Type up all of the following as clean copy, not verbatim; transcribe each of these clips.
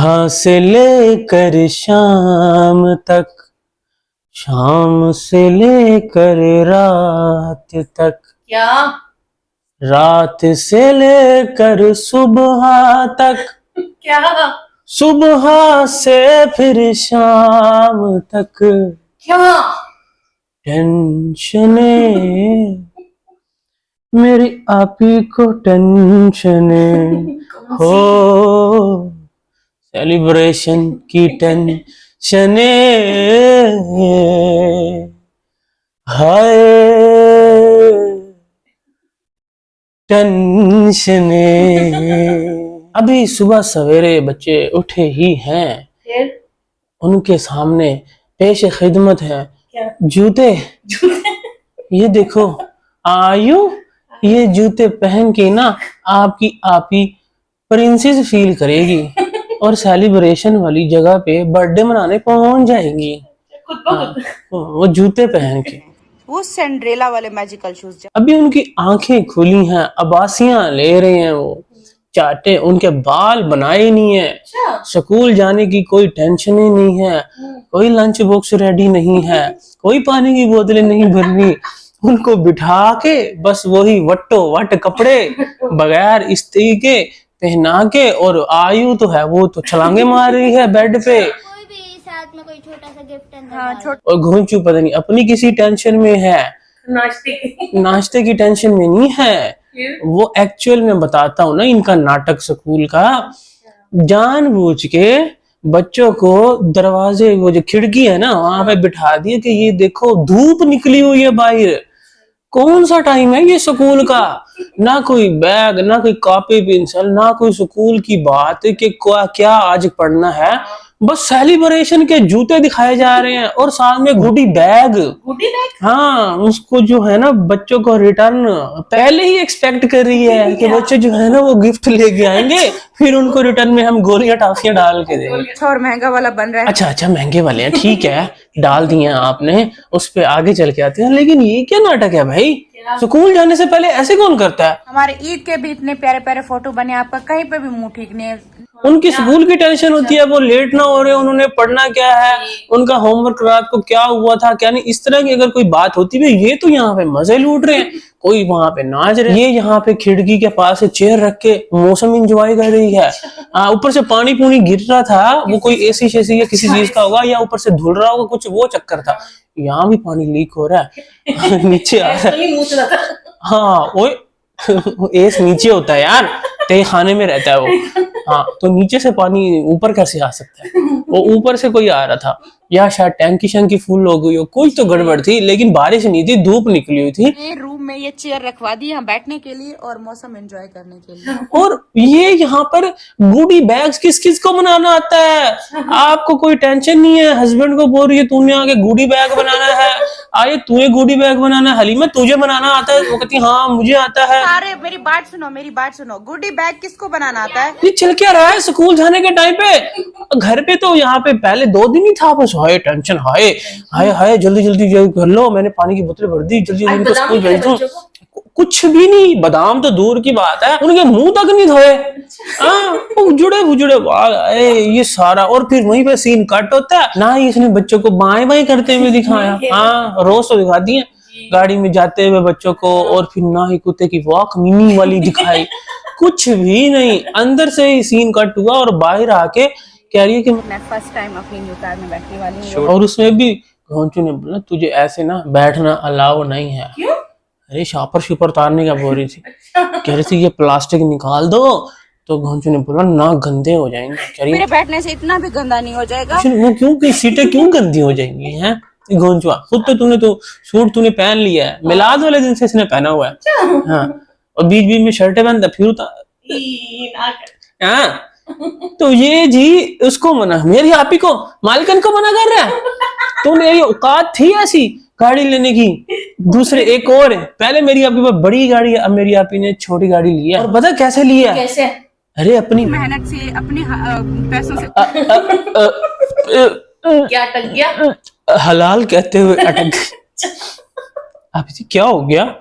सुबह से लेकर शाम तक, शाम से लेकर रात तक, क्या? रात से लेकर सुबह तक, क्या? सुबह से फिर शाम तक क्या? टेंशने, मेरी आपी को टेंशने हो, सेलिब्रेशन की टेंशने, हाय टेंशने। अभी सुबह सवेरे बच्चे उठे ही हैं, फिर? उनके सामने पेश खिदमत है क्या? जूते। ये देखो आयु, ये जूते पहन के ना आपकी आपी प्रिंसेस फील करेगी और सेलिब्रेशन वाली जगह पे बर्थडे मनाने पहुंच जाएगी। खुद ब खुद। वो जूते पहन के, वो सिंड्रेला वाले मैजिकल शूज। अभी उनकी आंखें खुली हैं, अबासियां ले रहे हैं, वो चाटे, उनके बाल बनाए नहीं है, अच्छा। स्कूल जाने की कोई टेंशन ही नहीं है, कोई लंच बॉक्स रेडी नहीं है, कोई पानी की बोतलें नहीं भरनी, उनको बिठा के बस वही वट्टो वट कपड़े बगैर इस्त्री के पहना के, और आयु तो है वो तो छलांगे मार रही है बेड पे, कोई भी साथ में कोई छोटा सा गिफ्ट अंदर हाँ, डाल। छोटा। और घोंचू पता नहीं अपनी किसी टेंशन में है, नाश्ते की टेंशन में नहीं है। वो एक्चुअल में बताता हूँ ना, इनका नाटक स्कूल का, जानबूझ के बच्चों को दरवाजे, वो जो खिड़की है ना वहां पे बिठा दिए कि ये देखो धूप निकली हुई है बाहर, कौन सा टाइम है ये स्कूल का, ना कोई बैग, ना कोई कॉपी पेंसिल, ना कोई स्कूल की बात कि क्या आज पढ़ना है, बस सेलिब्रेशन के जूते दिखाए जा रहे हैं और साथ में गुडी बैग। गुडी बैग? हाँ, उसको जो है ना बच्चों को रिटर्न पहले ही एक्सपेक्ट कर रही है कि बच्चे जो है ना वो गिफ्ट लेके आएंगे, फिर उनको रिटर्न में हम गोलियां टाफियां डाल के देंगे। और महंगा वाला बन रहा है। अच्छा महंगे वाले हैं, ठीक है, डाल दिए हैं आपने, उस पे आगे चल के आते हैं। लेकिन ये क्या नाटक है भाई, स्कूल जाने से पहले ऐसे कौन करता है? हमारे ईद के भी इतने प्यारे प्यारे फोटो बने, आपका कहीं पे भी मुंह ठीक नहीं है। उनकी स्कूल की टेंशन होती है, वो लेट ना हो रहे, उन्होंने पढ़ना क्या है, उनका होमवर्क रात को क्या हुआ था क्या नहीं, इस तरह की अगर कोई बात होती है, ये तो यहाँ पे मजे लूट रहे हैं, कोई वहां पे नाच रहे, ये यहाँ पे खिड़की के पास चेयर रख के मौसम एंजॉय कर रही है। ऊपर से पानी पूनी गिर रहा था, वो कोई एसी शेसी या किसी चीज का होगा, या ऊपर से धुल रहा होगा, कुछ वो चक्कर था। यहाँ भी पानी लीक हो रहा है नीचे आ रहा है। हाँ वो एस नीचे होता है यार, ते खाने में रहता है वो। हाँ, तो नीचे से पानी ऊपर कैसे आ सकता है? वो ऊपर से कोई आ रहा था, या शायद टैंकी शंकी फुल हो गई हो, कुछ तो गड़बड़ थी, लेकिन बारिश नहीं थी, धूप निकली हुई थी। रूम में ये चेयर रखवा दी यहाँ बैठने के लिए और मौसम एंजॉय करने के लिए। और ये यहाँ पर गुडी बैग्स किस किस को बनाना आता है? आपको कोई टेंशन नहीं है, हस्बैंड को बोल रही है तूने आके गुडी बैग बनाना है, आये तूने गुडी बैग बनाना है, हलीमा तुझे बनाना आता है? वो कहती हाँ मुझे आता है। अरे मेरी बात सुनो, गुडी बैग किसको बनाना आता है? ये चल क्या रहा है स्कूल जाने के टाइम पे? घर पे तो यहाँ पे पहले 2 दिन ही था बस, हाय टेंशन, हाय हाय हाय जल्दी जल्दी कर लो, मैंने पानी की बोतल भर दी, जल्दी जल्दी स्कूल भेज दूं। कुछ भी नहीं, बादाम तो दूर की बात है, उनके मुंह तक नहीं धोए, उजड़े बुजड़े बाल, ये सारा। और फिर वहीं पे सीन कट होता है ना, ही इसने बच्चों को बाएं बाएं करते हुए दिखाया। हाँ, रोज तो दिखा दिए गाड़ी में जाते हुए बच्चों को, और फिर ना ही कुत्ते की वॉक मिनी वाली दिखाई, कुछ भी नहीं। अंदर से ही सीन कट हुआ और बाहर आके कह रही है कि मैं फर्स्ट टाइम अपनी न्यू कार में बैठने वाली हूँ। और उसमें भी घोंचू ने बोला तुझे ऐसे ना बैठना अलाउ नहीं है। क्यों? अरे शापर शुपर उतारने का बोल रही थी, कह रही थी ये प्लास्टिक निकाल दो, तो घोंचू ने बोला ना गंदे हो जाएंगे। कह रही मेरे बैठने से इतना भी गंदा नहीं हो जाएगा। वो क्यों की सीटें क्यों गंदी हो जाएंगी हैं? घोंचुआ खुद तो तूने तो सूट तूने पहन लिया है, मिलाद वाले दिन से इसने पहना हुआ है। हाँ, और बीच बीच में शर्टें पहनता फिर उतार। हाँ, तो ये जी उसको मना, मेरी आपी को मालिकन को मना कर रहा है, तूने ये औकात थी ऐसी गाड़ी लेने की? दूसरे एक और है, पहले मेरी आपके पास बड़ी गाड़ी है, अब मेरी आपी ने छोटी गाड़ी ली है। और पता कैसे लिया? कैसे? अरे अपनी मेहनत से, अपने पैसों से। क्या अटक गया? हलाल कहते हुए अटक गई। आपी जी क्या हो गया?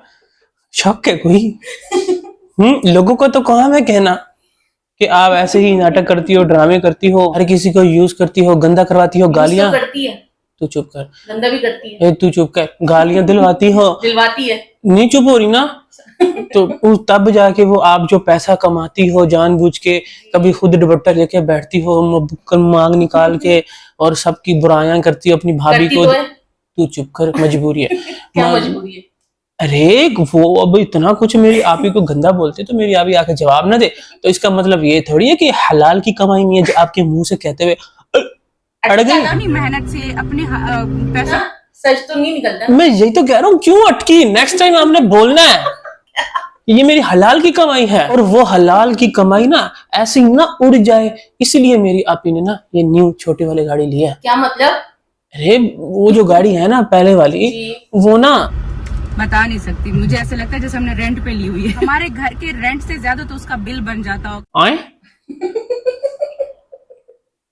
शक है कोई? लोगों को तो काम है कहना कि आप ऐसे ही नाटक करती हो, ड्रामे करती हो, हर किसी को यूज करती हो, गंदा करवाती हो, गालियां। तो करती है, तू चुप कर, गंदा भी करती है, तू चुप कर, गालियां दिलवाती हो, दिलवाती है। नहीं चुप हो रही ना। तो तब जाके वो आप जो पैसा कमाती हो जानबूझ के, कभी खुद दुपट्टा लेके बैठती हो, मांग निकाल के, और सबकी बुराइयां करती हो अपनी भाभी करती को। तो है। तू चुप कर, मजबूरी है। क्या मजबूरी है? अरे वो अब इतना कुछ मेरी आपी को गंदा बोलते तो मेरी आपी आके जवाब ना दे, तो इसका मतलब ये थोड़ी है कि हलाल की कमाई नहीं है जो आपके मुंह से कहते हुए अड़ गई। अपनी मेहनत से अपने पैसा। हाँ, सच तो नहीं निकलता। मैं यही तो कह रहा हूँ, क्यों अटकी? नेक्स्ट टाइम आपने बोलना है ये मेरी हलाल की कमाई है, और वो हलाल की कमाई ना ऐसे ही ना उड़ जाए, इसलिए मेरी आपी ने ना ये न्यू छोटे वाले गाड़ी लिया है। क्या मतलब? अरे वो जो गाड़ी है ना पहले वाली, जी। वो ना बता नहीं सकती, मुझे ऐसे लगता है जैसे हमने रेंट पे ली हुई है। हमारे घर के रेंट से ज्यादा तो उसका बिल बन जाता हो। आए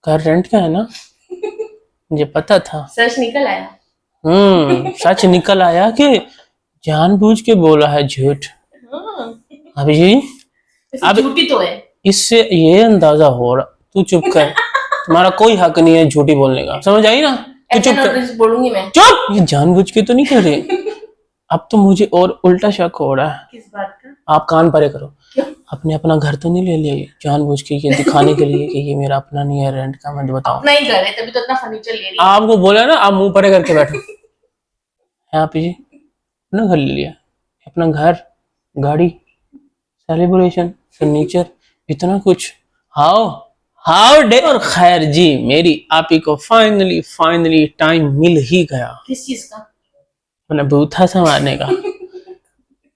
घर रेंट का है ना, मुझे पता था। सच निकल आया। सच निकल आया कि जानबूझ के बोला है झूठ। हाँ, अभी जी वैसे अब झूठी तो है। इससे ये अंदाजा हो रहा, तू चुप कर, तुम्हारा कोई हक नहीं है झूठी बोलने का, समझ आई ना? तू ऐसा चुप कर, नोटिस बोलूंगी मैं। चुप। ये जानबूझ के तो नहीं कर रहे। अब तो मुझे और उल्टा शक हो रहा है। किस बात का? आप कान परे करो। क्यों? अपने अपना घर तो नहीं ले लिया जानबूझ के, ये दिखाने के लिए कि ये मेरा अपना नहीं है, रेंट का मत बताओ। अपना ही घर है, तभी तो इतना फर्नीचर ले रही है। आपको बोला ना आप मुंह परे करके बैठो। है आप जी अपना घर ले लिया, अपना घर, गाड़ी, सेलिब्रेशन, फर्नीचर, इतना कुछ। How day. और खैर जी मेरी आपी को फाइनली टाइम मिल ही गया किस चीज का? मैंने बूथा संवारने का।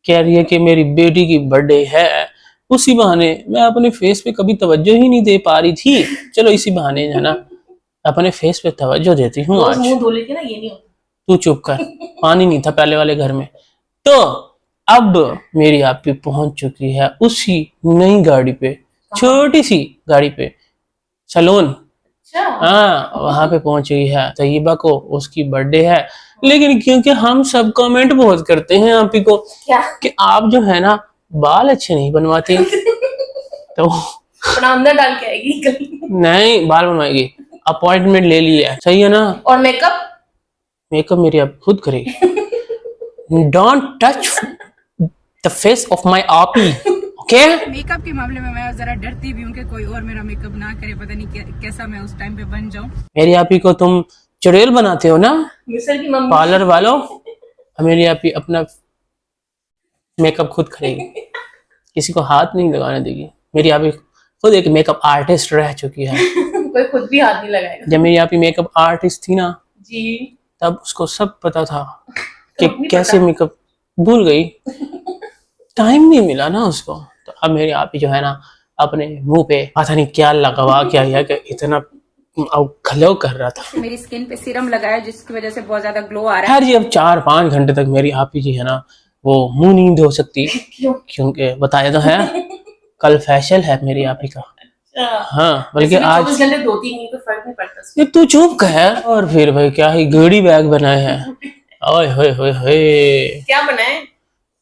कह रही है कि मेरी बेटी की बर्थडे है, उसी बहाने मैं अपने फेस पे कभी तवज्जो ही नहीं दे पा रही थी, चलो इसी बहाने है ना अपने फेस पे तवज्जो देती हूँ रोज आज। मुंह धो लेती है ना, ये नहीं होता। तू चुप कर, पानी नहीं था पहले वाले घर में। तो अब मेरी आपी पहुंच चुकी है उसी नई गाड़ी पे, छोटी सी गाड़ी पे, सलोन। अच्छा। हाँ वहां पे पहुंच गई है तैयबा को, उसकी बर्थडे है। लेकिन क्योंकि हम सब कमेंट बहुत करते हैं आपी को क्या? कि आप जो है ना बाल अच्छे नहीं बनवाती, तो अपना अंदर डाल के आएगी कल। नहीं बाल बनवाएगी, अपॉइंटमेंट ले लिया है, सही है ना? और मेकअप? मेकअप मेरी आप खुद करेगी। Don't touch the face of my आपी, ओके? मेकअप के मामले में मैं जरा डरती भी हूँ कि कोई और मेरा मेकअप ना करे, पता नहीं कैसा मैं उस टाइम पे बन जाऊं। मेरी आपी को तुम चुड़ैल बनाते हो ना मिसल की मम्मी। पार्लर वालों, मेरी आपी अपना मेकअप खुद करेगी, किसी को हाथ नहीं लगाने देगी। मेरी आपी खुद एक मेकअप आर्टिस्ट रह चुकी है। कोई खुद भी हाथ नहीं लगाएगा। जब मेरी आपी मेकअप आर्टिस्ट थी ना, जी। तब उसको सब पता था तो कि नहीं कैसे पता। मेकअप, भूल गई, टाइम नहीं मिला ना उसको। तो अब मेरी आपी जो है ना अपने मुंह पे पता नहीं क्या लगवा क्या है कि इतना ग्लो कर रहा था। मेरी स्किन पे सीरम लगाया जिसकी वजह से बहुत ज्यादा ग्लो आ रहा है। खैर जी अब 4-5 घंटे तक मेरी आपी जी है ना वो मुंह नहीं धो सकती, क्यों? क्योंकि बताया तो है कल फैशन है मेरी आपी का। हाँ बल्कि आज 24 घंटे धोती नहीं, तो फर्क नहीं पड़ता उसमें। ये तू चुप कर। और फिर भाई क्या ही गड़ी बैग बनाए हैं, ओए होए होए होए। क्या बनाए?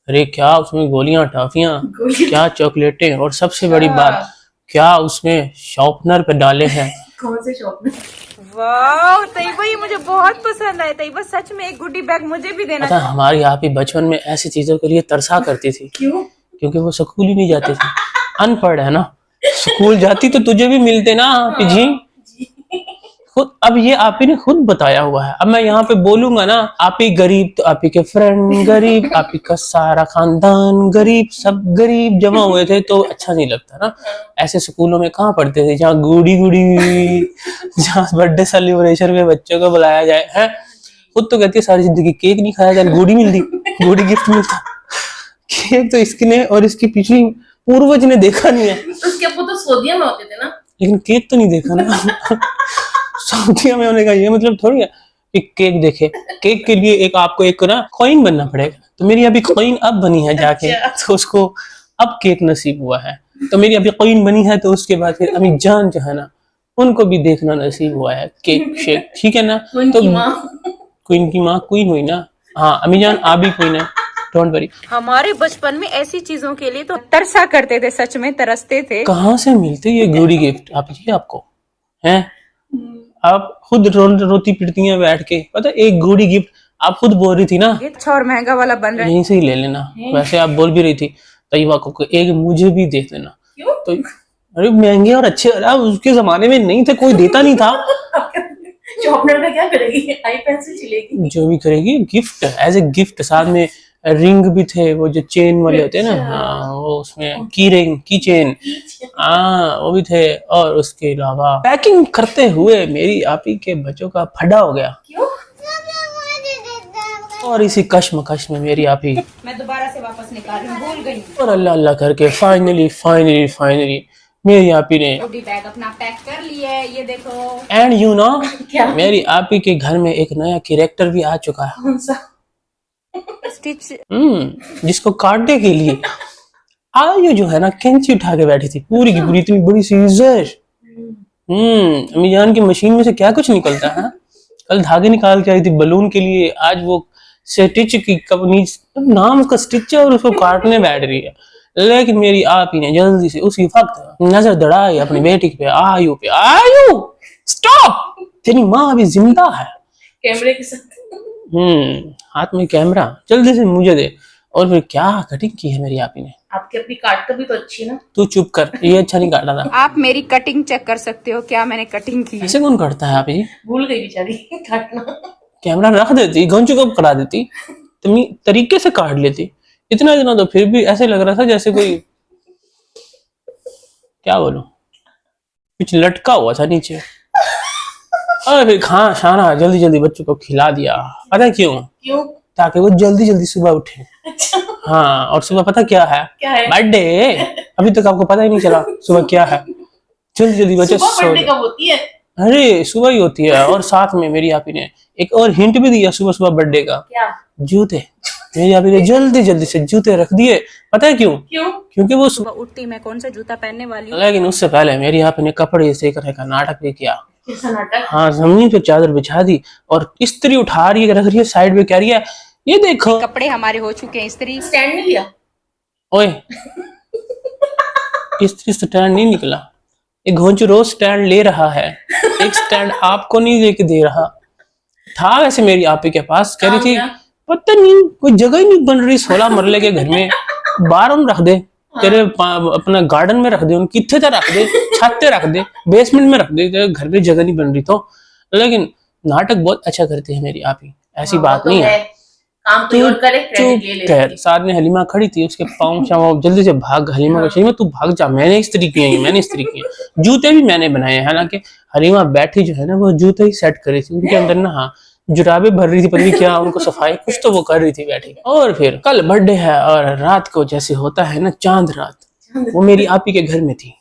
अरे क्या उसमें गोलियां, टॉफियां, गोली? क्या चॉकलेटें, और सबसे बड़ी बात क्या उसमें शॉर्पनर पे डाले हैं। कौन से शॉप में? वाह तैयबा, ये मुझे बहुत पसंद आया। तैयबा सच में एक गुड्डी बैग मुझे भी देना। पता है, हमारी आप ही बचपन में ऐसी चीजों के लिए तरसा करती थी, क्यों? क्योंकि वो स्कूल ही नहीं जाती थी, अनपढ़ है ना। स्कूल जाती तो तुझे भी मिलते ना आप जी। खुद अब ये आप ही ने खुद बताया हुआ है। अब मैं यहाँ पे बोलूंगा ना आप ही गरीब, तो आप ही के फ्रेंड गरीब, आप ही का सारा खानदान गरीब, सब गरीब जमा हुए थे तो अच्छा नहीं लगता ना। ऐसे स्कूलों में कहाँ पढ़ते थे जहाँ गुड़ी गुड़ी, जहाँ बर्थडे सेलिब्रेशन में बच्चों को बुलाया जाए है। खुद तो कहती है सारी जिंदगी केक नहीं खाया जाए, गुड़ी मिलती, गुड़ी गिफ्ट मिलता। केक तो इसने और इसकी पिछली पूर्वज ने देखा नहीं है। उसके अब्बू तो सऊदीया में होते थे ना। लेकिन केक तो नहीं देखा ना। सऊदीया में होने का ये मतलब थोड़ी है कि केक देखे। केक के लिए एक आपको एक ना कॉइन बनना पड़ेगा, तो मेरी अभी कॉइन अब बनी है जाके, तो उसको अब केक नसीब हुआ है। तो मेरी अभी कॉइन बनी है, तो उसके बाद फिर अभी जान जो है ना उनको भी देखना नसीब हुआ है केक शेक, ठीक है ना। तो उनकी माँ क्वीन की माँ क्वीन हुई ना। हाँ अमीजान आप भी क्वीन है, डोंट वरी। हमारे बचपन में ऐसी चीजों के लिए तो तरसा करते थे, सच में तरसते थे। कहाँ से मिलते ये गूढ़ी गिफ्ट आप जी आपको हैं? आप खुद रोती पिटती हैं बैठ के, पता है, एक गूढ़ी गिफ्ट आप खुद बोल रही थी ना, ये अच्छा और महंगा वाला बन रहा है। यहीं से ही ले लेना। वैसे आप बोल भी रही थी तैयबा को एक मुझे भी दे देना। क्यों? तो अरे महंगे और अच्छे, अरे उसके जमाने में नहीं थे, कोई देता नहीं था। शॉर्पनर का क्या करेगी? आई पेंसिल चलेगी। जो भी करेगी गिफ्ट, एज ए गिफ्ट। साथ में रिंग भी थे, वो जो चेन वाले होते हैं ना, हाँ वो उसमें की रिंग की चेन, हाँ वो भी थे। और उसके अलावा पैकिंग करते हुए मेरी आपी के बच्चों का फटा हो गया। क्यों? और इसी कश्मकश में मेरी आपी मैं दोबारा से वापस निकाल रही हूँ, भूल गई। और अल्लाह अल्लाह करके फाइनली मेरी आपी ने बॉडी बैग अपना पैक कर लिया है, ये देखो। एंड यू नो क्या? मेरी आपी के घर में एक नया कैरेक्टर भी आ चुका है। कौन सा? स्टिच जिसको काटने के लिए आयु जो है ना कैंची उठा के बैठी थी, पूरी की पूरी इतनी बड़ी सीजर। अम्मी जान की मशीन में से क्या कुछ निकलता है। कल धागे निकाल के आई थी बलून के लिए, आज वो स्टिच की कंपनी नाम उसका स्टिच है और उसको काटने बैठ रही है। लेकिन मेरी आप ही ने जल्दी से उसी वक्त नजर दौड़ाई अपनी बेटी पे, आयु पे। आयु स्टॉप, तेरी माँ अभी जिंदा है। कैमरे के साथ। हाथ में कैमरा, जल्दी से मुझे दे। और फिर क्या कटिंग की है मेरी आपी ने। आपकी अपनी काट भी तो अच्छी है ना। तू चुप कर, ये अच्छा नहीं काटा था। आप मेरी कटिंग चेक कर सकते हो, क्या मैंने कटिंग की है। ऐसे कौन करता है आपी जी? भूल गई बेचारी काटना। कैमरा रख देती, गंजू कब करा देती, तुम तरीके से काट लेती। इतना तो फिर भी ऐसे लग रहा था जैसे कोई, क्या बोलूं, कुछ लटका हुआ था नीचे। और फिर खा शाना जल्दी बच्चों को खिला दिया। पता है क्यों? क्यों? ताकि वो जल्दी सुबह उठे। अच्छा। हाँ, और सुबह पता क्या है? क्या है? बर्थडे। अभी तक आपको पता ही नहीं चला सुबह क्या है। जल्दी बच्चे सुबह सो बर्थडे कब होती है? अरे सुबह ही होती है। और साथ में मेरी आपी ने एक और हिंट भी दिया सुबह बर्थडे का। क्या? जूते। मेरी आपी ने जल्दी से जूते रख दिए। पता है क्यों? क्यों? क्योंकि वो सुबह उठती मैं कौन सा जूता पहनने वाली हूँ। लेकिन उससे पहले मेरी आपी ने कपड़े सेकने का नाटक भी किया। कैसा नाटक? हाँ, जमीन पे चादर बिछा दी और इस्त्री उठा रही है, रख रही है साइड में, कह रही है ये देखो कपड़े हमारे हो चुके हैं इस्त्री। स्टैंड नहीं लिया? ओए इस्त्री स्टैंड नहीं निकला। एक घोंचू रोज स्टैंड ले रहा है, एक स्टैंड आपको नहीं लेके दे रहा था। वैसे मेरी आपी के पास, कह रही थी पता नहीं कोई जगह ही नहीं बन रही 16 मरले के घर में, बाहर हम रख दे, तेरे अपना गार्डन में रख दे, उन किथे तक रख दे, छत पे रख दे, बेसमेंट में रख दे, तेरे घर में जगह नहीं बन रही। तो लेकिन नाटक बहुत अच्छा करती है मेरी आपी, ऐसी बात नहीं है। काम तो और करे, क्रेडिट ले लेती। साथ में हलीमा खड़ी थी, उसके पाँव शाँव जल्दी से भाग। हलीमा को हलीमा तू भाग जा, मैंने इस्त्री की है, मैंने इस्त्री की है। जूते भी मैंने बनाए हैं। हालांकि हलीमा बैठी जो है ना वो जूते ही सेट कर रही थी, उनके अंदर ना हाँ जुराबे भर रही थी, पता नहीं क्या उनको सफाई कुछ तो वो कर रही थी बैठी। और फिर कल बर्थडे है और रात को जैसे होता है ना चांद रात, वो मेरी आपी के घर में थी।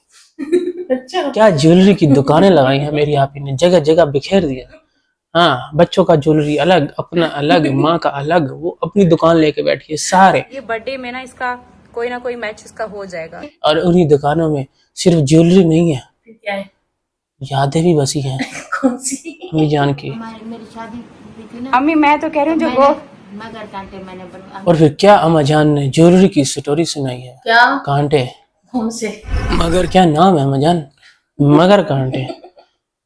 अच्छा। क्या ज्वेलरी की दुकानें लगाई हैं मेरी आपी ने, जगह जगह बिखेर दिया। हाँ, बच्चों का ज्वेलरी अलग, अपना अलग, माँ का अलग, वो अपनी दुकान लेके बैठी है सारे। ये बर्थडे में ना इसका कोई ना कोई मैच इसका हो जाएगा। और उन्हीं दुकानों में सिर्फ ज्वेलरी नहीं है, फिर क्या है? यादें भी बसी हैं कौन सी? अम्मी जान की। मेरी शादी हुई थी ना, अम्मी मैं तो कह रही हूँ जो वो मगर कांटे मैंने बनवा। और फिर क्या अम्मा जान ने ज्वेलरी की स्टोरी सुनाई है। क्या? कांटे। कौन से? मगर क्या नाम है अम्मा जान? मगर कांटे।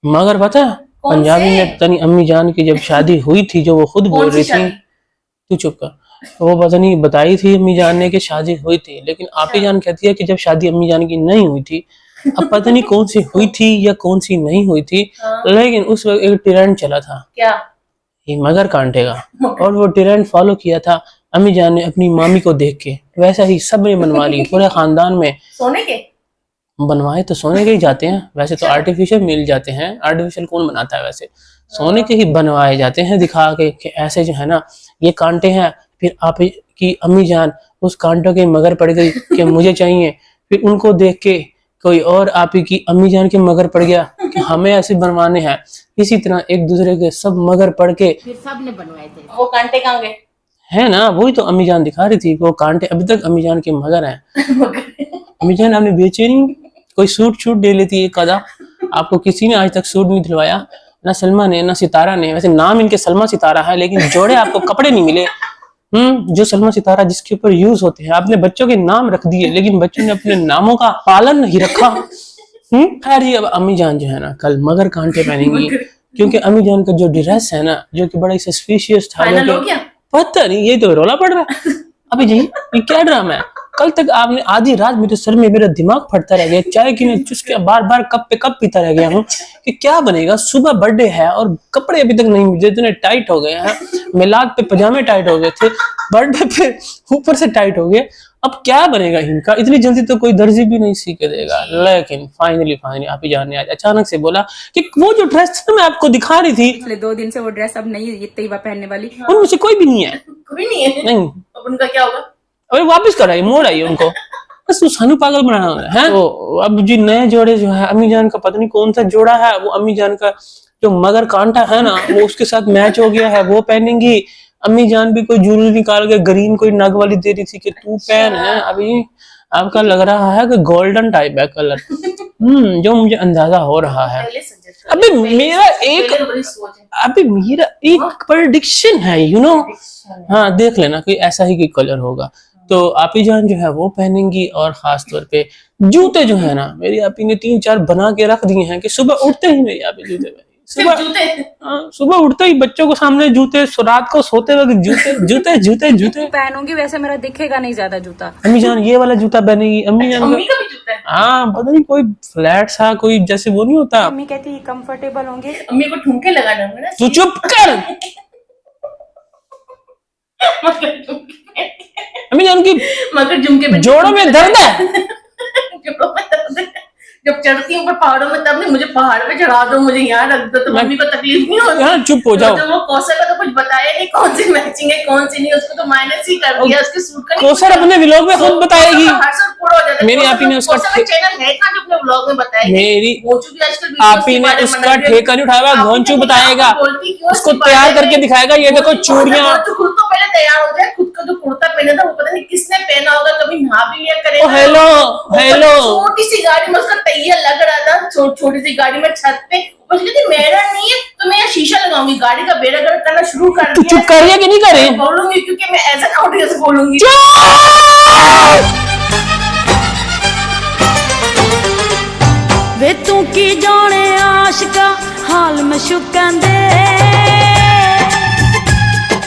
मगर पता है कौन पंजाबी से? में तनी अम्मी जान की जब शादी हुई थी, जो वो खुद बोल कौन सी रही थी, शादी? तू चुप कर, वो पता नहीं बताई थी अम्मी जान ने कि शादी हुई थी, लेकिन आपी जान कहती है कि जब शादी अम्मी जान की नहीं हुई थी। अब पता नहीं कौन सी हुई थी या कौन सी नहीं हुई थी, लेकिन उस वक्त एक ट्रेंड चला था क्या? ये मगर कांटे का, और वो ट्रेंड फॉलो किया था अम्मी जान ने अपनी मामी को देख के। वैसा ही सब ने बनवा ली पूरे खानदान में। सोने के? बनवाए तो सोने के ही जाते हैं, वैसे तो आर्टिफिशियल मिल जाते हैं। आर्टिफिशियल कौन बनाता है, वैसे सोने के ही बनवाए जाते हैं, दिखा के कि ऐसे जो है ना ये कांटे हैं। फिर आप की अम्मी जान उस कांटों के मगर पड़ गई कि मुझे चाहिए। फिर उनको देख के कोई और आप की अम्मी जान के मगर पड़ गया कि हमें ऐसे बनवाने हैं। इसी तरह एक दूसरे के सब मगर पड़ के फिर सब ने बनवाए थे। वो कांटे कहाँ गए? है ना, वही तो अम्मी जान दिखा रही थी, वो कांटे अभी तक अम्मी जान के मगर हैं। अम्मी जान आपने बेचे नहीं, कोई सूट दे लेती एक आधा। आपको किसी ने आज तक सूट नहीं दिलवाया, ना सलमा ने ना सितारा ने। वैसे नाम इनके सलमा सितारा है, लेकिन जोड़े आपको कपड़े नहीं मिले। जो सलमा सितारा जिसके ऊपर यूज होते हैं, आपने बच्चों के नाम रख दिए लेकिन बच्चों ने अपने नामों का पालन नहीं रखा। खैर ये अब अम्मी जान जो है ना कल मगर कांटे पहनेंगी, क्योंकि अम्मी जान का जो ड्रेस है ना जो कि बड़ा सस्पिशियस था, फाइनल हो गया? पता नहीं ये तो रोला पड़ रहा है। अभी जी ये क्या ड्रामा है? कल तक आपने आधी रात मेरे सर में मेरा दिमाग फटता रह गया, चाय की चुस्के बार बार कप पे कप पीता रह गया हूँ कि क्या बनेगा। सुबह बर्थडे है और कपड़े अभी तक नहीं मिले, इतने टाइट हो गए हैं। मिलाद पे पजामे टाइट हो गए थे, बर्थडे पे ऊपर से टाइट हो गए। अब क्या बनेगा इनका? इतनी जल्दी तो कोई दर्जी भी नहीं सी के देगा। लेकिन फाइनली आप ही जाने आज अचानक से बोला कि वो जो ड्रेस मैं आपको दिखा रही थी, पिछले 2 दिन से वो ड्रेस अब नहीं ये तैयबा पहनने वाली। उनमें से कोई भी नहीं है। कोई नहीं है? नहीं, अब उनका क्या होगा? अरे वापस कराइए, मोड़ आइए उनको, बस वो सानू पागल बनाना है। तो अब जी नए जोड़े जो है, अम्मी जान का पता नहीं कौन सा जोड़ा है, वो अम्मी जान का जो मगर कांटा है ना वो उसके साथ मैच हो गया है, वो पहनेंगी। अम्मी जान भी कोई ज्वेलरी निकाल के ग्रीन कोई नग वाली दे रही थी कि तू पहन है। अभी आपका लग रहा है कि गोल्डन टाइप है कलर, जो मुझे अंदाजा हो रहा है। पहले suggest अभी करो। मेरा एक पहले बड़ी सोच है। अभी मेरा एक प्रेडिक्शन है, यू नो। हाँ देख लेना कोई ऐसा ही कोई कलर होगा। तो आपी जान जो है वो पहनेंगी, और खास तौर पे जूते जो है ना मेरी आपी ने 3-4 बना के रख दिए हैं कि सुबह उठते ही मेरी आपी जूते पहनेगी। सिर्फ जूते? सुबह उठते ही बच्चों को सामने जूते, रात को सोते वक्त जूते जूते जूते जूते। पहनूंगी वैसे मेरा दिखेगा नहीं ज्यादा जूता। अम्मी जान ये वाला जूता पहनेगी। अम्मी जान मम्मी का भी जूता है? हाँ पता नहीं कोई फ्लैट सा कोई जैसे वो नहीं होता। मम्मी कहती कंफर्टेबल होंगे। मम्मी को ठुमके लगाने होंगे ना। तू चुप कर। अम्मी जान की मगर झुमके में जोड़ों में दर्द है। जोड़ों में दर्द है। जब चढ़ती हूँ ऊपर पहाड़ों में तब नहीं, मुझे पहाड़ पे चढ़ा दो, मुझे यहाँ रख दो, तो मम्मी को तकलीफ नहीं होती? यार चुप हो जाओ। तो वो कौशल का तो कुछ बताया नहीं कौन सी मैचिंग है कौन सी नहीं, उसको तो माइनस ही कर दिया, उसके सूट का। कौशल अपने व्लॉग में खुद बताएगी। हर साल पूरा हो जाता है। मेरी आपी ने उसका चैनल है कहाँ जो अपने व्लॉग में बताएगी? मेरी गोंचू भी आजकल आपी ने उसका ठेका नहीं उठाया, घोंचू बताएगा, उसको तैयार करके दिखाएगा। ये देखो चूड़ियां। खुद तो पहले तैयार हो जाए, खुद का जो कुर्ता पहना था वो पता नहीं किसने पहना होगा, कभी नहा भी लिया करेगा। हेलो हेलो, छोटी सी गाड़ी में उसका तैयार लग रहा था, छोटी सी गाड़ी में छत पे, मुझे कहती मेरा नहीं है तो मैं यहाँ शीशा लगाऊंगी। गाड़ी का बेड़ा गर्क करना शुरू कर तू दिया। चुप कर रही है कि नहीं कर रही? बोलूंगी क्योंकि मैं एज एन ऑडियंस बोलूंगी। वे तू की जाने आशिका हाल में शुकंदे